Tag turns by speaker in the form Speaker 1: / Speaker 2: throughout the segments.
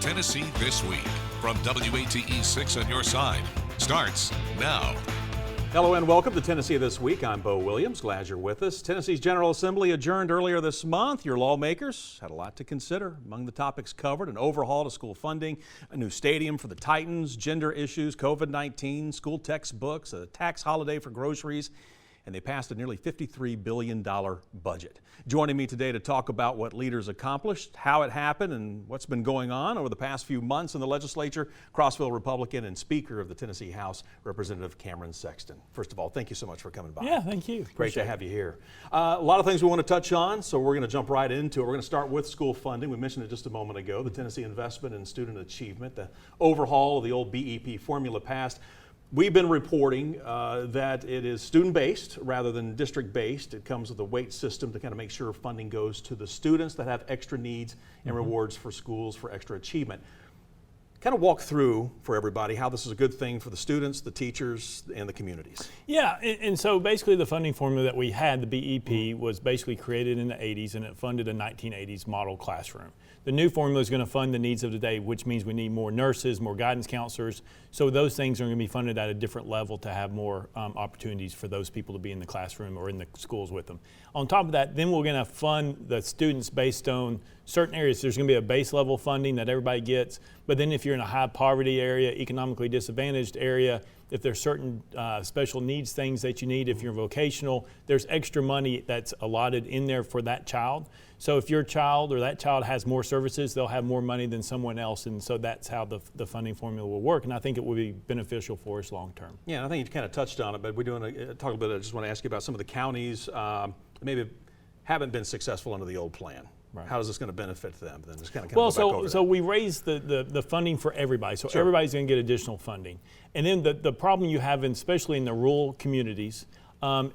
Speaker 1: Tennessee This Week from WATE 6 on your side starts now.
Speaker 2: Hello and welcome to Tennessee This Week. I'm Bo Williams. Glad you're with us. Tennessee's General Assembly adjourned earlier this month. Your lawmakers had a lot to consider. Among the topics covered, an overhaul to school funding, a new stadium for the Titans, gender issues, COVID-19, school textbooks, a tax holiday for groceries, and they passed a nearly $53 billion budget. Joining me today to talk about what leaders accomplished, how it happened, and what's been going on over the past few months in the legislature, Crossville Republican and Speaker of the Tennessee House, Representative Cameron Sexton. First of all, thank you so much for coming by.
Speaker 3: Yeah, thank you.
Speaker 2: Great to have you here. A lot of things we want to touch on, so we're going to jump right into it. We're going to start with school funding. We mentioned it just a moment ago, the Tennessee Investment in Student Achievement, the overhaul of the old BEP formula passed. We've been reporting that it is student-based rather than district-based. It comes with a WATE system to kind of make sure funding goes to the students that have extra needs and rewards for schools for extra achievement. Kind of walk through for everybody how this is a good thing for the students, the teachers, and the communities.
Speaker 3: Yeah, and so basically the funding formula that we had, the BEP, was basically created in the 80s and it funded a 1980s model classroom. The new formula is going to fund the needs of today, which means we need more nurses, more guidance counselors. So those things are going to be funded at a different level to have more opportunities for those people to be in the classroom or in the schools with them. On top of that, then we're going to fund the students based on certain areas. There's going to be a base level funding that everybody gets, but then if you're in a high poverty area, economically disadvantaged area, if there's certain special needs things that you need, if you're vocational, there's extra money that's allotted in there for that child. So if your child or that child has more services, they'll have more money than someone else, and so that's how the funding formula will work, and I think it will be beneficial for us long term.
Speaker 2: Yeah, and I think you kind of touched on it, but we're doing talk a bit. I just want to ask you about some of the counties maybe haven't been successful under the old plan. Right. How is this going to benefit them? Then just kind of
Speaker 3: well, so we raised the funding for everybody, so
Speaker 2: sure.
Speaker 3: Everybody's going to get additional funding. And then the problem you have, especially in the rural communities,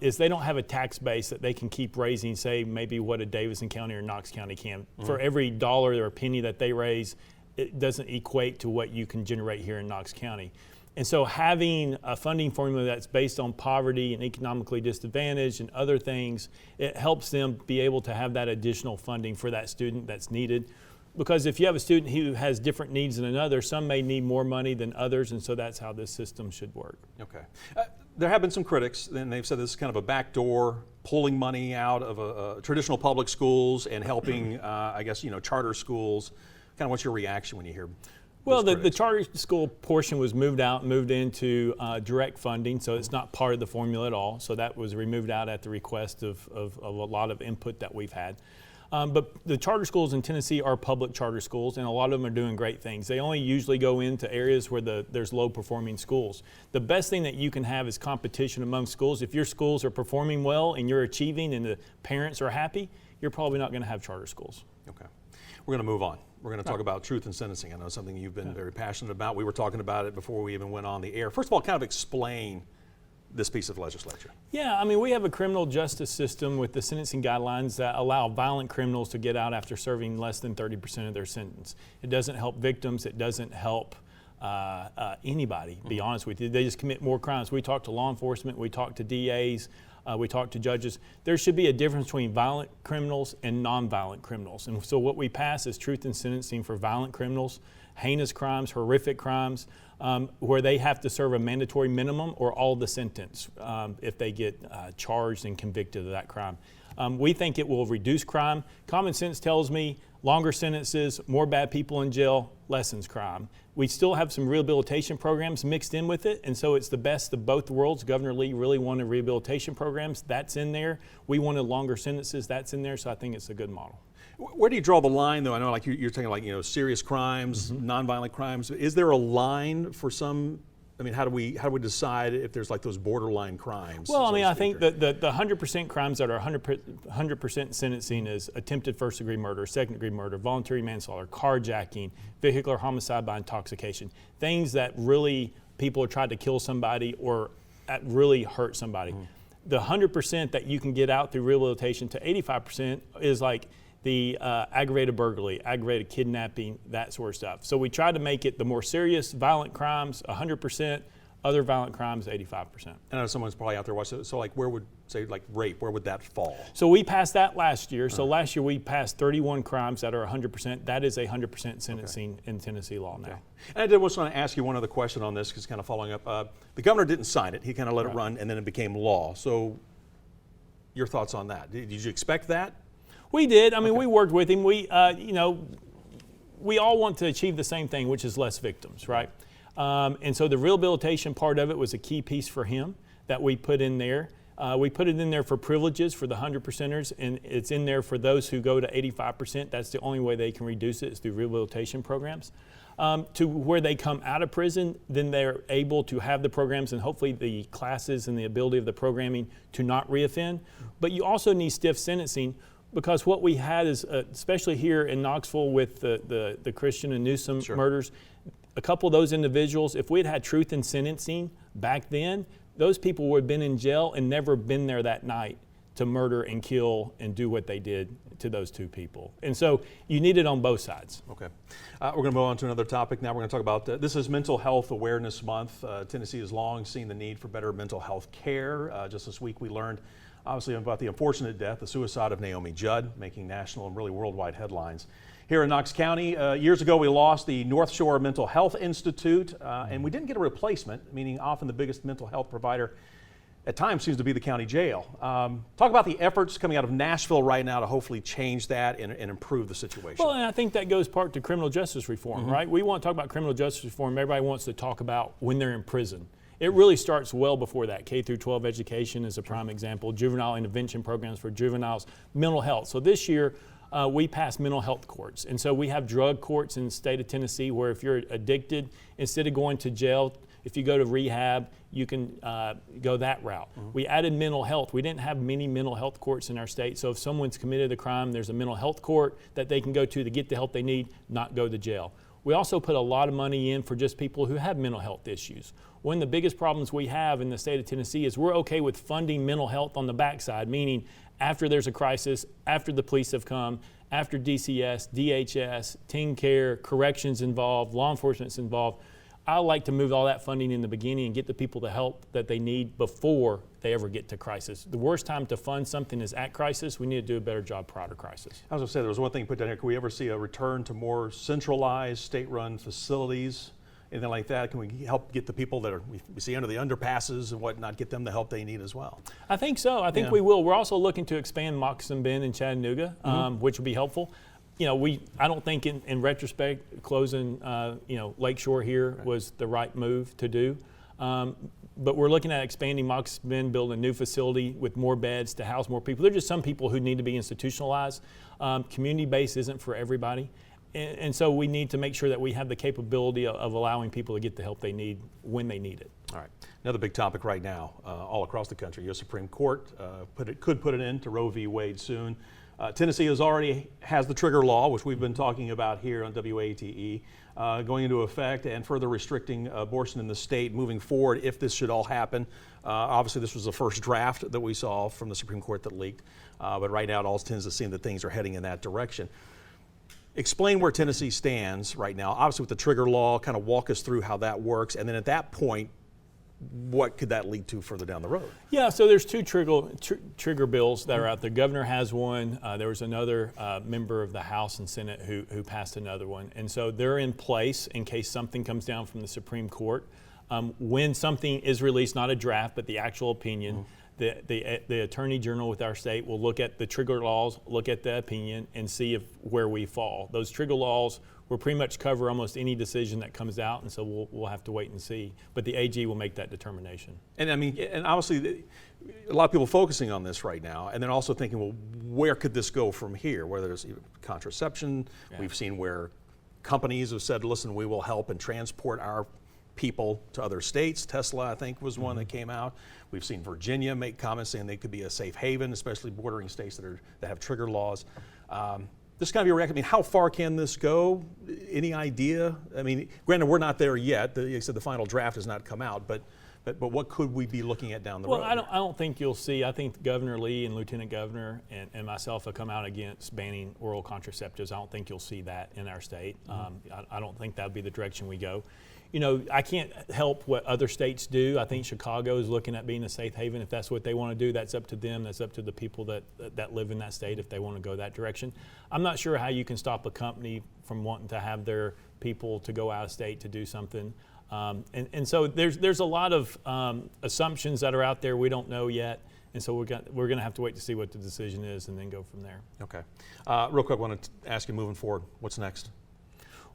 Speaker 3: is they don't have a tax base that they can keep raising, say maybe what a Davidson County or Knox County can. Mm-hmm. For every dollar or penny that they raise, it doesn't equate to what you can generate here in Knox County. And so having a funding formula that's based on poverty and economically disadvantaged and other things, it helps them be able to have that additional funding for that student that's needed. Because if you have a student who has different needs than another, some may need more money than others, and so that's how this system should work.
Speaker 2: Okay. There have been some critics, and they've said this is kind of a backdoor pulling money out of traditional public schools and helping, I guess, charter schools. Kind of what's your reaction when you hear?
Speaker 3: Well, the charter school portion was moved into direct funding, so it's not part of the formula at all. So that was removed out at the request of a lot of input that we've had. But the charter schools in Tennessee are public charter schools, and a lot of them are doing great things. They only usually go into areas where there's low-performing schools. The best thing that you can have is competition among schools. If your schools are performing well and you're achieving and the parents are happy, you're probably not going to have charter schools.
Speaker 2: Okay. We're going to move on. We're going to talk about truth in sentencing. I know something you've been very passionate about. We were talking about it before we even went on the air. First of all, kind of explain this piece of legislation.
Speaker 3: Yeah, I mean, we have a criminal justice system with the sentencing guidelines that allow violent criminals to get out after serving less than 30% of their sentence. It doesn't help victims. It doesn't help anybody, to be honest with you. They just commit more crimes. We talk to law enforcement. We talk to DAs. We talk to judges. There should be a difference between violent criminals and nonviolent criminals. And so what we pass is truth in sentencing for violent criminals, heinous crimes, horrific crimes, where they have to serve a mandatory minimum or all the sentence if they get charged and convicted of that crime. We think it will reduce crime. Common sense tells me longer sentences, more bad people in jail, lessens crime. We still have some rehabilitation programs mixed in with it, and so it's the best of both worlds. Governor Lee really wanted rehabilitation programs. That's in there. We wanted longer sentences. That's in there, so I think it's a good model.
Speaker 2: Where do you draw the line, though? I know, like you're talking, like serious crimes, nonviolent crimes. Is there a line for some? I mean, how do we decide if there's like those borderline crimes?
Speaker 3: Well, I mean, I think that the 100% crimes that are 100% sentencing is attempted first-degree murder, second-degree murder, voluntary manslaughter, carjacking, vehicular homicide by intoxication, things that really people are trying to kill somebody or really hurt somebody. The 100% that you can get out through rehabilitation to 85% is like the aggravated burglary, aggravated kidnapping, that sort of stuff. So we try to make it the more serious violent crimes, 100%, Other violent crimes, 85%.
Speaker 2: I know someone's probably out there watching. So like where would, say like rape, where would that fall?
Speaker 3: So we passed that last year. So last year we passed 31 crimes that are 100%. That is 100% sentencing in Tennessee law now.
Speaker 2: And I did just want to ask you one other question on this, because kind of following up. The governor didn't sign it. He kind of let it run, and then it became law. So your thoughts on that? Did you expect that?
Speaker 3: We did. I mean, we worked with him. We, we all want to achieve the same thing, which is less victims, right? And so the rehabilitation part of it was a key piece for him that we put in there. We put it in there for privileges for the 100%ers, and it's in there for those who go to 85%. That's the only way they can reduce it, is through rehabilitation programs. To where they come out of prison, then they're able to have the programs and hopefully the classes and the ability of the programming to not reoffend. But you also need stiff sentencing, because what we had is, especially here in Knoxville with the Christian and Newsom murders, a couple of those individuals, if we had had truth in sentencing back then, those people would have been in jail and never been there that night to murder and kill and do what they did to those two people. And so you need it on both sides.
Speaker 2: Okay. We're going to move on to another topic now. We're going to talk about, this is Mental Health Awareness Month. Tennessee has long seen the need for better mental health care. Just this week we learned, obviously, about the unfortunate death, the suicide of Naomi Judd, making national and really worldwide headlines. Here in Knox County, years ago we lost the North Shore Mental Health Institute, and we didn't get a replacement, meaning often the biggest mental health provider at times seems to be the county jail. Talk about the efforts coming out of Nashville right now to hopefully change that and improve the situation.
Speaker 3: Well, and I think that goes part to criminal justice reform, right? We want to talk about criminal justice reform. Everybody wants to talk about when they're in prison. It really starts well before that. K through 12 education is a prime example. Juvenile intervention programs for juveniles, mental health. So this year, we passed mental health courts. And so we have drug courts in the state of Tennessee where if you're addicted, instead of going to jail, if you go to rehab, you can go that route. We added mental health. We didn't have many mental health courts in our state. So if someone's committed a crime, there's a mental health court that they can go to get the help they need, not go to jail. We also put a lot of money in for just people who have mental health issues. One of the biggest problems we have in the state of Tennessee is we're okay with funding mental health on the backside, meaning after there's a crisis, after the police have come, after DCS, DHS, teen care, corrections involved, law enforcement's involved. I like to move all that funding in the beginning and get the people the help that they need before they ever get to crisis. The worst time to fund something is at crisis. We need to do a better job prior to crisis.
Speaker 2: I was going to say, there was one thing you put down here. Can we ever see a return to more centralized state-run facilities? Anything like that? Can we help get the people that we see under the underpasses and whatnot, get them the help they need as well?
Speaker 3: I think so. I think we will. We're also looking to expand Moccasin Bend in Chattanooga, which will be helpful. You know, I don't think in retrospect closing Lakeshore here was the right move to do. But we're looking at expanding Moccasin Bend, building a new facility with more beds to house more people. There are just some people who need to be institutionalized. Community-based isn't for everybody. And so we need to make sure that we have the capability of allowing people to get the help they need when they need it.
Speaker 2: All right. Another big topic right now, all across the country. U.S. Supreme Court could put an end to Roe v. Wade soon. Tennessee already has the trigger law, which we've been talking about here on WATE, going into effect and further restricting abortion in the state moving forward if this should all happen. Obviously, this was the first draft that we saw from the Supreme Court that leaked, but right now it all tends to seem that things are heading in that direction. Explain where Tennessee stands right now, obviously with the trigger law, kind of walk us through how that works, and then at that point, what could that lead to further down the road? Yeah,
Speaker 3: so there's two trigger bills that are out there. The governor has one. There was another member of the House and Senate who passed another one. And so they're in place in case something comes down from the Supreme Court. When something is released, not a draft, but the actual opinion, the Attorney General with our state will look at the trigger laws, look at the opinion, and see where we fall. Those trigger laws will pretty much cover almost any decision that comes out, and so we'll have to wait and see. But the AG will make that determination.
Speaker 2: And I mean, and obviously, a lot of people focusing on this right now, and then also thinking, well, where could this go from here? Whether there's contraception, we've seen where companies have said, listen, we will help and transport our people to other states. Tesla, I think, was one that came out. We've seen Virginia make comments saying they could be a safe haven, especially bordering states that have trigger laws. This kind of your reaction. I mean, how far can this go? Any idea? I mean, granted, we're not there yet. Like I said, the final draft has not come out, but But what could we be looking at down the
Speaker 3: Well,
Speaker 2: road?
Speaker 3: I don't think you'll see. I think Governor Lee and Lieutenant Governor and myself have come out against banning oral contraceptives. I don't think you'll see that in our state. I don't think that would be the direction we go. You know, I can't help what other states do. I think Chicago is looking at being a safe haven. If that's what they want to do, that's up to them. That's up to the people that live in that state if they want to go that direction. I'm not sure how you can stop a company from wanting to have their people to go out of state to do something. And so there's a lot of assumptions that are out there we don't know yet. And so we're going to have to wait to see what the decision is and then go from there.
Speaker 2: Okay. Real quick, I want to ask you moving forward, what's next?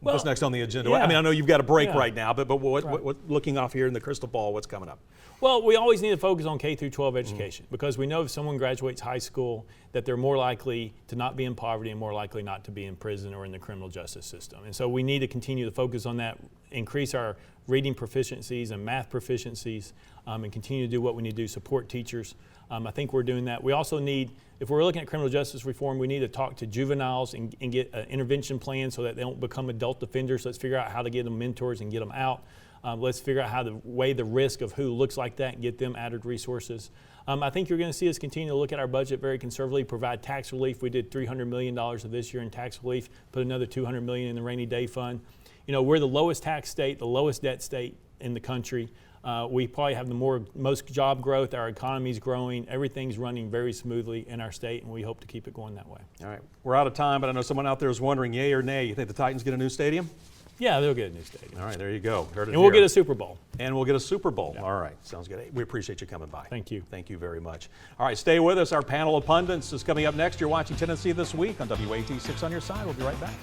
Speaker 3: Well,
Speaker 2: What's next on the agenda?
Speaker 3: yeah.
Speaker 2: I mean, I know you've got a break
Speaker 3: Yeah.
Speaker 2: right now, but what looking off here in the crystal ball, what's coming up?
Speaker 3: Well, we always need to focus on K through 12 education because we know if someone graduates high school that they're more likely to not be in poverty and more likely not to be in prison or in the criminal justice system. And so we need to continue to focus on that, increase our reading proficiencies and math proficiencies, and continue to do what we need to do, support teachers. I think we're doing that. We also need, if we're looking at criminal justice reform, we need to talk to juveniles and get an intervention plan so that they don't become adult offenders. Let's figure out how to get them mentors and get them out. Let's figure out how to weigh the risk of who looks like that and get them added resources. I think you're going to see us continue to look at our budget very conservatively, provide tax relief. We did $300 million of this year in tax relief, put another $200 million in the rainy day fund. You know, we're the lowest tax state, the lowest debt state in the country. We probably have the most job growth. Our economy's growing. Everything's running very smoothly in our state, and we hope to keep it going that way.
Speaker 2: All right. We're out of time, but I know someone out there is wondering, yay or nay, you think the Titans get a new stadium?
Speaker 3: Yeah, they'll get a new stadium.
Speaker 2: All right, there you go. Heard it
Speaker 3: And we'll
Speaker 2: here.
Speaker 3: get a Super Bowl.
Speaker 2: And we'll get a Super Bowl.
Speaker 3: Yeah.
Speaker 2: All right, sounds good. We appreciate you coming by.
Speaker 3: Thank you.
Speaker 2: Thank you very much. All right, stay with us. Our panel of pundits is coming up next. You're watching Tennessee This Week on WATE 6 on your side. We'll be right back.